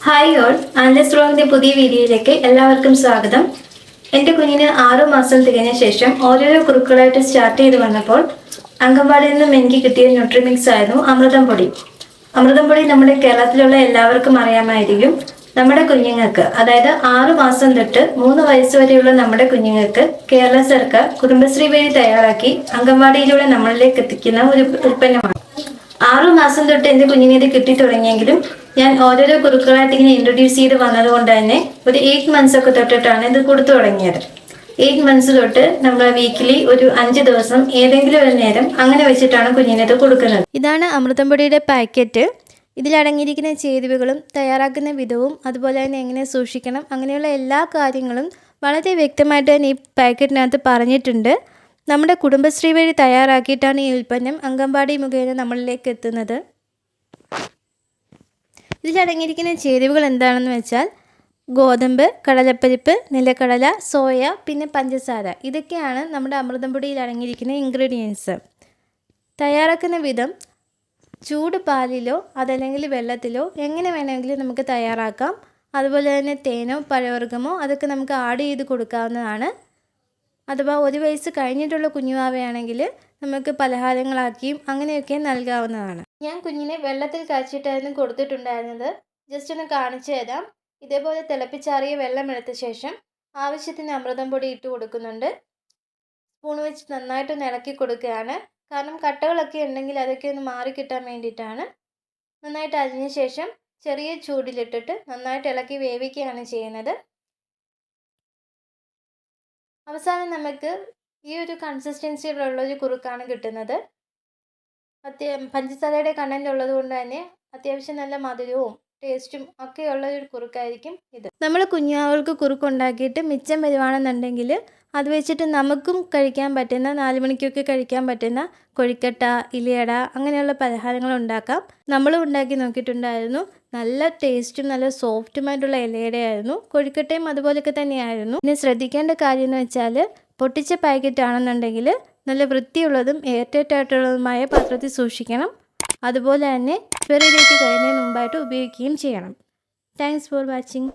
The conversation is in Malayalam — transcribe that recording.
ഹായ് ഓൾ, ആൻലറ്റ്സ് വ്ലോഗിന്റെ പുതിയ വീഡിയോയിലേക്ക് എല്ലാവർക്കും സ്വാഗതം. എൻ്റെ കുഞ്ഞിന് 6 മാസം തികഞ്ഞ ശേഷം ഓരോരോ കുറുക്കുകളായിട്ട് സ്റ്റാർട്ട് ചെയ്ത് വന്നപ്പോൾ അംഗൻവാടിയിൽ നിന്നും എനിക്ക് കിട്ടിയ ന്യൂട്രിമിക്സ് ആയിരുന്നു അമൃതം പൊടി. അമൃതം പൊടി നമ്മുടെ കേരളത്തിലുള്ള എല്ലാവർക്കും അറിയാമായിരിക്കും. നമ്മുടെ കുഞ്ഞുങ്ങൾക്ക്, അതായത് 6 മാസം തൊട്ട് 3 വയസ്സ് വരെയുള്ള നമ്മുടെ കുഞ്ഞുങ്ങൾക്ക് കേരള സർക്കാർ കുടുംബശ്രീ വഴി തയ്യാറാക്കി അംഗൻവാടിയിലൂടെ നമ്മളിലേക്ക് എത്തിക്കുന്ന ഒരു ഉൽപ്പന്നമാണ്. 6 മാസം തൊട്ട് എൻ്റെ കുഞ്ഞിനെ ഇത് കിട്ടി തുടങ്ങിയെങ്കിലും ഞാൻ ഓരോരോ കുറുക്കുകളായിട്ട് ഇങ്ങനെ ഇൻട്രൊഡ്യൂസ് ചെയ്ത് വന്നതുകൊണ്ട് തന്നെ ഒരു 8 മന്ത്സ് ഒക്കെ തൊട്ടിട്ടാണ് ഇത് കൊടുത്തു തുടങ്ങിയത്. 8 മന്ത്സ് തൊട്ട് നമ്മൾ വീക്കിലി ഒരു 5 ദിവസം ഏതെങ്കിലും ഒരു നേരം അങ്ങനെ വെച്ചിട്ടാണ് കുഞ്ഞിനെ ഇത് കൊടുക്കുന്നത്. ഇതാണ് അമൃതം പൊടിയുടെ പാക്കറ്റ്. ഇതിലടങ്ങിയിരിക്കുന്ന ചേരുവകളും തയ്യാറാക്കുന്ന വിധവും അതുപോലെ തന്നെ എങ്ങനെ സൂക്ഷിക്കണം അങ്ങനെയുള്ള എല്ലാ കാര്യങ്ങളും വളരെ വ്യക്തമായിട്ട് തന്നെ ഈ പാക്കറ്റിനകത്ത് പറഞ്ഞിട്ടുണ്ട്. നമ്മുടെ കുടുംബശ്രീ വഴി തയ്യാറാക്കിയിട്ടാണ് ഈ ഉൽപ്പന്നം അംഗൻവാടി മുഖേന നമ്മളിലേക്ക് എത്തുന്നത്. ഇതിലടങ്ങിയിരിക്കുന്ന ചേരുവകൾ എന്താണെന്ന് വെച്ചാൽ ഗോതമ്പ്, കടലപ്പരിപ്പ്, നിലക്കടല, സോയ, പിന്നെ പഞ്ചസാര. ഇതൊക്കെയാണ് നമ്മുടെ അമൃതം പൊടിയിൽ അടങ്ങിയിരിക്കുന്ന ഇൻഗ്രീഡിയൻസ്. തയ്യാറാക്കുന്ന വിധം ചൂട് പാലിലോ അതല്ലെങ്കിൽ വെള്ളത്തിലോ എങ്ങനെ വേണമെങ്കിലും നമുക്ക് തയ്യാറാക്കാം. അതുപോലെ തന്നെ തേനോ പഴവർഗ്ഗമോ അതൊക്കെ നമുക്ക് ആഡ് ചെയ്ത് കൊടുക്കാവുന്നതാണ്. അഥവാ 1 വയസ്സ് കഴിഞ്ഞിട്ടുള്ള കുഞ്ഞുവാവയാണെങ്കിൽ നമുക്ക് പലഹാരങ്ങളാക്കിയും അങ്ങനെയൊക്കെ നൽകാവുന്നതാണ്. ഞാൻ കുഞ്ഞിനെ വെള്ളത്തിൽ കാച്ചിട്ടായിരുന്നു കൊടുത്തിട്ടുണ്ടായിരുന്നത്. ജസ്റ്റ് ഒന്ന് കാണിച്ചു തരാം. ഇതേപോലെ തിളപ്പിച്ചാറിയ വെള്ളം എടുത്ത ശേഷം ആവശ്യത്തിന് അമൃതം പൊടി ഇട്ട് കൊടുക്കുന്നുണ്ട്. സ്പൂൺ വെച്ച് നന്നായിട്ടൊന്ന് ഇളക്കി കൊടുക്കുകയാണ്. കാരണം കട്ടകളൊക്കെ ഉണ്ടെങ്കിൽ അതൊക്കെ ഒന്ന് മാറിക്കിട്ടാൻ വേണ്ടിയിട്ടാണ്. നന്നായിട്ട് അരിഞ്ഞ ശേഷം ചെറിയ ചൂടിലിട്ടിട്ട് നന്നായിട്ട് ഇളക്കി വേവിക്കുകയാണ് ചെയ്യുന്നത്. അവസാനം നമുക്ക് ഈ ഒരു കൺസിസ്റ്റൻസിയിലുള്ളൊരു കുറുക്കാണ് കിട്ടുന്നത്. പഞ്ചസാരയുടെ കണ്ടന്റ് ഉള്ളത് കൊണ്ട് തന്നെ അത്യാവശ്യം നല്ല മധുരവും ടേസ്റ്റും ഒക്കെയുള്ള ഒരു കുറുക്കായിരിക്കും ഇത്. നമ്മൾ കുഞ്ഞുങ്ങൾക്ക് കുറുക്കുണ്ടാക്കിയിട്ട് മിച്ചം വരുവാണെന്നുണ്ടെങ്കിൽ അത് വെച്ചിട്ട് നമുക്കും കഴിക്കാൻ പറ്റുന്ന 4 മണിക്കൊക്കെ കഴിക്കാൻ പറ്റുന്ന കൊഴുക്കട്ട, ഇലയട അങ്ങനെയുള്ള പലഹാരങ്ങൾ ഉണ്ടാക്കാം. നമ്മളും ഉണ്ടാക്കി നോക്കിയിട്ടുണ്ടായിരുന്നു. നല്ല ടേസ്റ്റും നല്ല സോഫ്റ്റുമായിട്ടുള്ള ഇലയടയായിരുന്നു. കൊഴുക്കട്ടയും അതുപോലെയൊക്കെ തന്നെയായിരുന്നു. പിന്നെ ശ്രദ്ധിക്കേണ്ട കാര്യം എന്ന് വെച്ചാൽ പൊട്ടിച്ച പാക്കറ്റ് ആണെന്നുണ്ടെങ്കിൽ നല്ല വൃത്തിയുള്ളതും എയർ ടൈറ്റ് ആയിട്ടുള്ളതുമായ പാത്രത്തിൽ സൂക്ഷിക്കണം. അതുപോലെ തന്നെ ഫ്രിഡ്ജിലേക്ക് കഴിയുന്നതിന് മുമ്പായിട്ട് ഉപയോഗിക്കുകയും ചെയ്യണം. Thanks for watching.